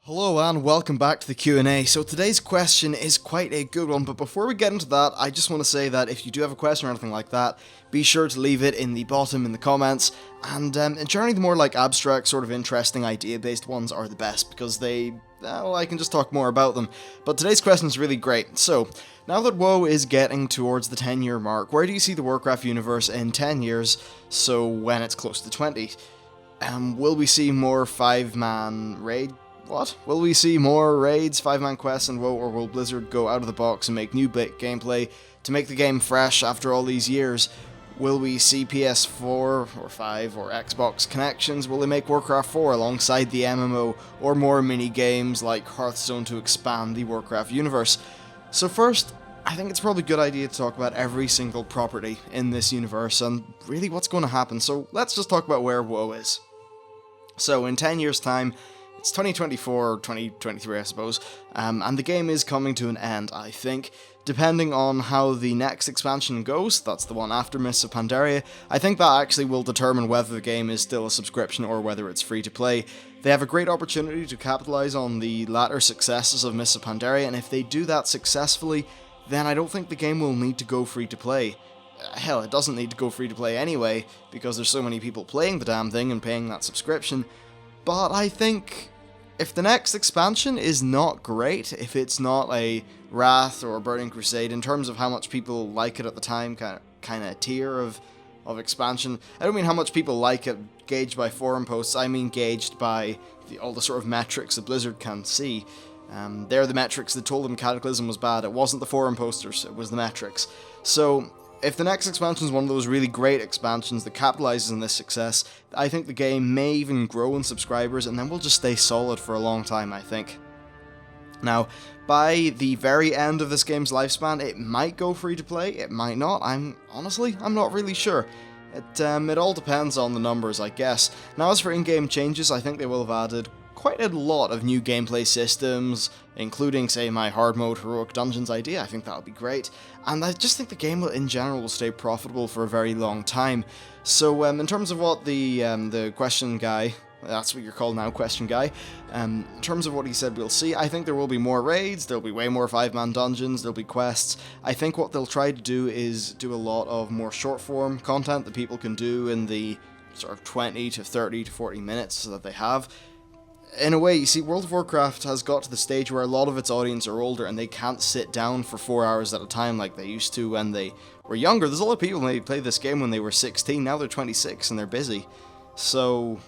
Hello and welcome back to the Q&A. So today's question is quite a good one, but before we get into that, I just want to say that if you do have a question or anything like that, be sure to leave it in the bottom in the comments, and generally the more like abstract, sort of interesting, idea-based ones are the best, because I can just talk more about them. But today's question is really great. So, now that WoW is getting towards the 10-year mark, where do you see the Warcraft universe in 10 years, so when it's close to 20? Will we see more 5-man raid? What? Will we see more raids, 5-man quests in WoW, or will Blizzard go out of the box and make new gameplay to make the game fresh after all these years? Will we see PS4 or 5 or Xbox connections? Will they make Warcraft 4 alongside the MMO, or more mini-games like Hearthstone to expand the Warcraft universe? So first, I think it's probably a good idea to talk about every single property in this universe and really what's going to happen. So let's just talk about where WoW is. So in 10 years' time, it's 2024 or 2023, I suppose, and the game is coming to an end, I think. Depending on how the next expansion goes, that's the one after Mists of Pandaria, I think that actually will determine whether the game is still a subscription or whether it's free to play. They have a great opportunity to capitalize on the latter successes of Mists of Pandaria, and if they do that successfully, then I don't think the game will need to go free to play. Hell, it doesn't need to go free to play anyway, because there's so many people playing the damn thing and paying that subscription. But I think if the next expansion is not great, if it's not a Wrath or a Burning Crusade in terms of how much people like it at the time, kind of tier of expansion, I don't mean how much people like it gauged by forum posts, I mean gauged by all the sort of metrics that Blizzard can see. They're the metrics that told them Cataclysm was bad. It wasn't the forum posters, it was the metrics. So if the next expansion is one of those really great expansions that capitalizes on this success, I think the game may even grow in subscribers, and then we'll just stay solid for a long time, I think. Now, by the very end of this game's lifespan, it might go free to play, it might not. I'm not really sure. It all depends on the numbers, I guess. Now, as for in-game changes, I think they will have added quite a lot of new gameplay systems, including, say, my hard mode heroic dungeons idea. I think that'll be great, and I just think the game in general will stay profitable for a very long time. So in terms of what the question guy, that's what you're called now, question guy, in terms of what he said we'll see, I think there will be more raids, there'll be way more 5-man dungeons, there'll be quests. I think what they'll try to do is do a lot of more short form content that people can do in the sort of 20 to 30 to 40 minutes that they have. In a way, you see, World of Warcraft has got to the stage where a lot of its audience are older and they can't sit down for 4 hours at a time like they used to when they were younger. There's a lot of people who played this game when they were 16, now they're 26 and they're busy. So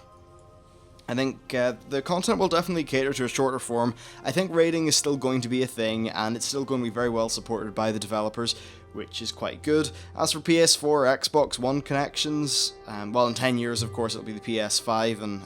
I think the content will definitely cater to a shorter form. I think raiding is still going to be a thing, and it's still going to be very well supported by the developers, which is quite good. As for PS4 or Xbox One connections, well, in 10 years, of course, it'll be the PS5 and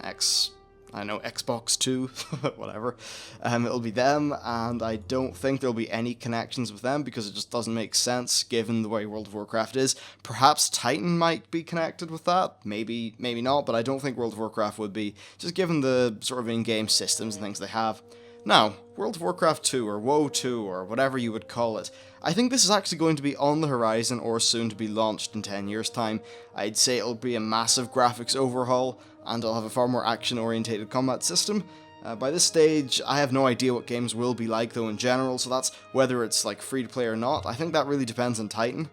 Xbox 2, whatever. It'll be them, and I don't think there'll be any connections with them because it just doesn't make sense given the way World of Warcraft is. Perhaps Titan might be connected with that, maybe not, but I don't think World of Warcraft would be, just given the sort of in-game systems and things they have. Now, World of Warcraft 2, or WoW 2, or whatever you would call it, I think this is actually going to be on the horizon or soon to be launched in 10 years' time. I'd say it'll be a massive graphics overhaul, and it'll have a far more action-orientated combat system. By this stage, I have no idea what games will be like though in general, so that's whether it's like free-to-play or not. I think that really depends on Titan.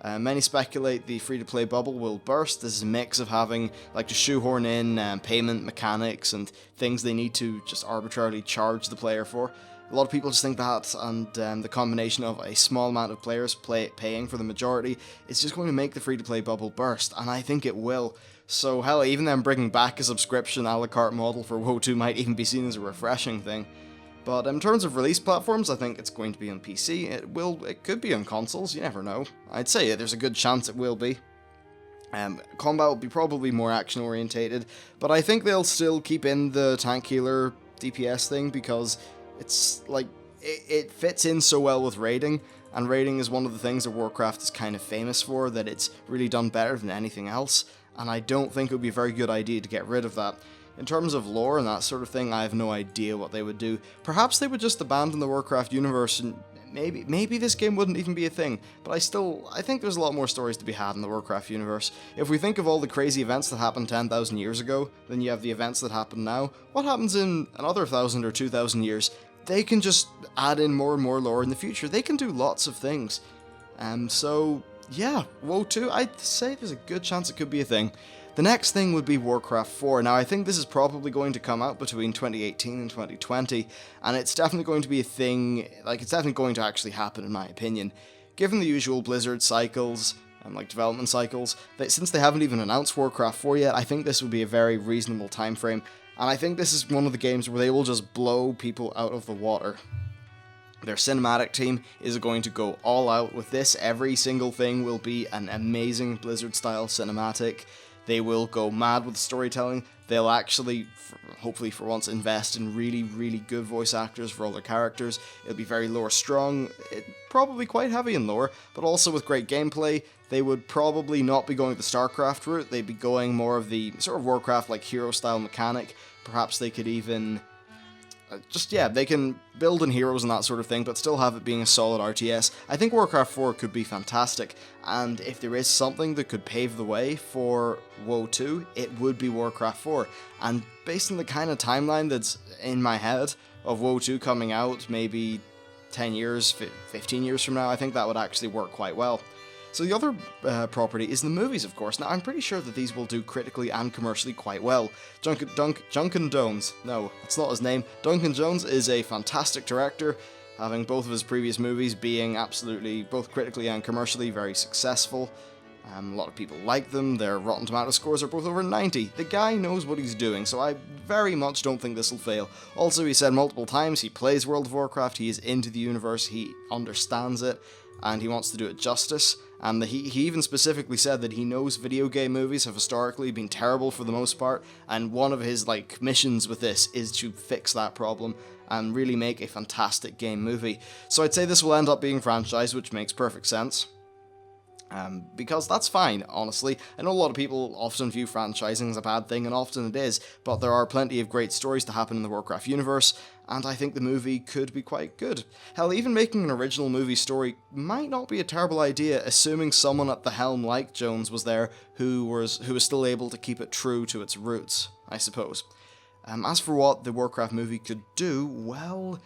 Many speculate the free-to-play bubble will burst. This is a mix of having to shoehorn in payment mechanics and things they need to just arbitrarily charge the player for. A lot of people just think that, and the combination of a small amount of players paying for the majority is just going to make the free-to-play bubble burst, and I think it will. So hell, even them bringing back a subscription a la carte model for WoW 2 might even be seen as a refreshing thing. But in terms of release platforms, I think it's going to be on PC. It could be on consoles, you never know. I'd say there's a good chance it will be. Combat will be probably more action orientated, but I think they'll still keep in the tank healer DPS thing because it's it fits in so well with raiding, and raiding is one of the things that Warcraft is kind of famous for, that it's really done better than anything else, and I don't think it would be a very good idea to get rid of that. In terms of lore and that sort of thing, I have no idea what they would do. Perhaps they would just abandon the Warcraft universe and maybe this game wouldn't even be a thing, but I think there's a lot more stories to be had in the Warcraft universe. If we think of all the crazy events that happened 10,000 years ago, then you have the events that happen now. What happens in another 1,000 or 2,000 years? They can just add in more and more lore in the future. They can do lots of things. So yeah, WoW 2, I'd say there's a good chance it could be a thing. The next thing would be Warcraft 4. Now, I think this is probably going to come out between 2018 and 2020, and it's definitely going to be a thing, it's definitely going to actually happen, in my opinion. Given the usual Blizzard cycles, and development cycles, since they haven't even announced Warcraft 4 yet, I think this would be a very reasonable time frame, and I think this is one of the games where they will just blow people out of the water. Their cinematic team is going to go all out with this. Every single thing will be an amazing Blizzard-style cinematic. They will go mad with storytelling. They'll actually, hopefully for once, invest in really, really good voice actors for all their characters. It'll be very lore strong, probably quite heavy in lore, but also with great gameplay. They would probably not be going the StarCraft route. They'd be going more of the sort of Warcraft hero-style mechanic. Perhaps they could even they can build in heroes and that sort of thing, but still have it being a solid RTS. I think Warcraft 4 could be fantastic, and if there is something that could pave the way for WoW 2, it would be Warcraft 4. And based on the kind of timeline that's in my head of WoW 2 coming out, maybe 10 years, 15 years from now, I think that would actually work quite well. So the other property is the movies, of course. Now, I'm pretty sure that these will do critically and commercially quite well. Duncan Jones, no, that's not his name. Duncan Jones is a fantastic director, having both of his previous movies being absolutely, both critically and commercially, very successful. A lot of people like them. Their Rotten Tomato scores are both over 90. The guy knows what he's doing, so I very much don't think this will fail. Also, he said multiple times he plays World of Warcraft, he is into the universe, he understands it, and he wants to do it justice. And he even specifically said that he knows video game movies have historically been terrible for the most part, and one of his missions with this is to fix that problem and really make a fantastic game movie. So I'd say this will end up being franchised, which makes perfect sense. Because that's fine, honestly. I know a lot of people often view franchising as a bad thing, and often it is, but there are plenty of great stories to happen in the Warcraft universe, and I think the movie could be quite good. Hell, even making an original movie story might not be a terrible idea, assuming someone at the helm like Jones was there who was still able to keep it true to its roots, I suppose. As for what the Warcraft movie could do, well,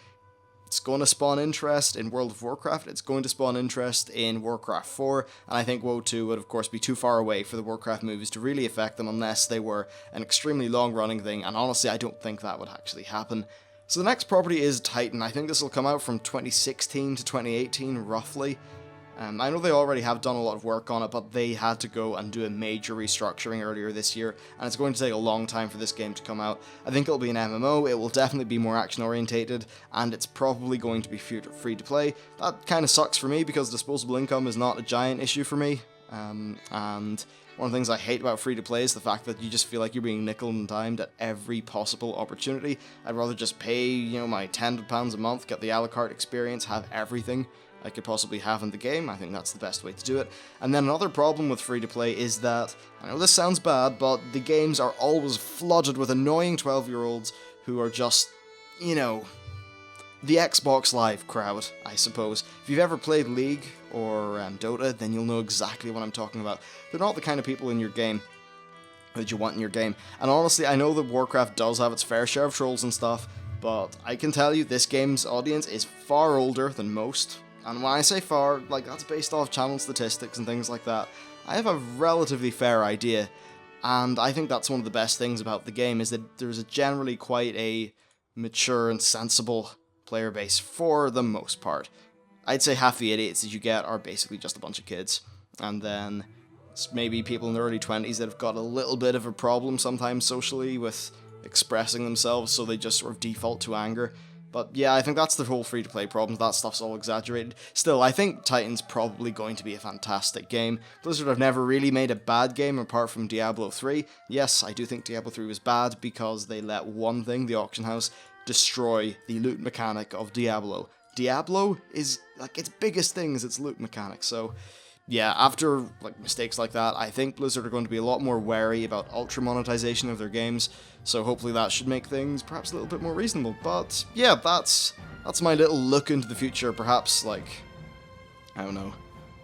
it's going to spawn interest in World of Warcraft, it's going to spawn interest in Warcraft 4, and I think WoW 2 would of course be too far away for the Warcraft movies to really affect them unless they were an extremely long-running thing, and honestly I don't think that would actually happen. So the next property is Titan. I think this will come out from 2016 to 2018, roughly. I know they already have done a lot of work on it, but they had to go and do a major restructuring earlier this year, and it's going to take a long time for this game to come out. I think it'll be an MMO, it will definitely be more action-orientated, and it's probably going to be free-to-play. That kind of sucks for me, because disposable income is not a giant issue for me, and one of the things I hate about free-to-play is the fact that you just feel like you're being nickel and dimed at every possible opportunity. I'd rather just pay, my £10 a month, get the a la carte experience, have everything I could possibly have in the game. I think that's the best way to do it. And then another problem with free-to-play is that, I know this sounds bad, but the games are always flooded with annoying 12-year-olds who are just, the Xbox Live crowd, I suppose. If you've ever played League or Dota, then you'll know exactly what I'm talking about. They're not the kind of people in your game that you want in your game. And honestly, I know that Warcraft does have its fair share of trolls and stuff, but I can tell you this game's audience is far older than most. And when I say far, that's based off channel statistics and things like that. I have a relatively fair idea, and I think that's one of the best things about the game, is that there's generally quite a mature and sensible player base for the most part. I'd say half the idiots that you get are basically just a bunch of kids, and then it's maybe people in their early 20s that have got a little bit of a problem sometimes socially with expressing themselves, so they just sort of default to anger. But yeah, I think that's the whole free-to-play problem. That stuff's all exaggerated. Still, I think Titan's probably going to be a fantastic game. Blizzard have never really made a bad game apart from Diablo 3. Yes, I do think Diablo 3 was bad because they let one thing, the auction house, destroy the loot mechanic of Diablo. Diablo is, its biggest thing is its loot mechanic, so yeah, after mistakes like that, I think Blizzard are going to be a lot more wary about ultra monetization of their games, so hopefully that should make things perhaps a little bit more reasonable. But yeah, that's that's my little look into the future. Perhaps, like, I don't know,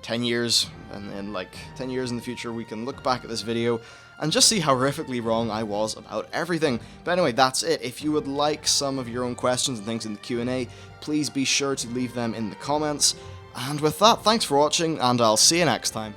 10 years, and in like 10 years in the future we can look back at this video and just see how horrifically wrong I was about everything. But anyway, that's it. If you would like some of your own questions and things in the Q&A, please be sure to leave them in the comments. And with that, thanks for watching, and I'll see you next time.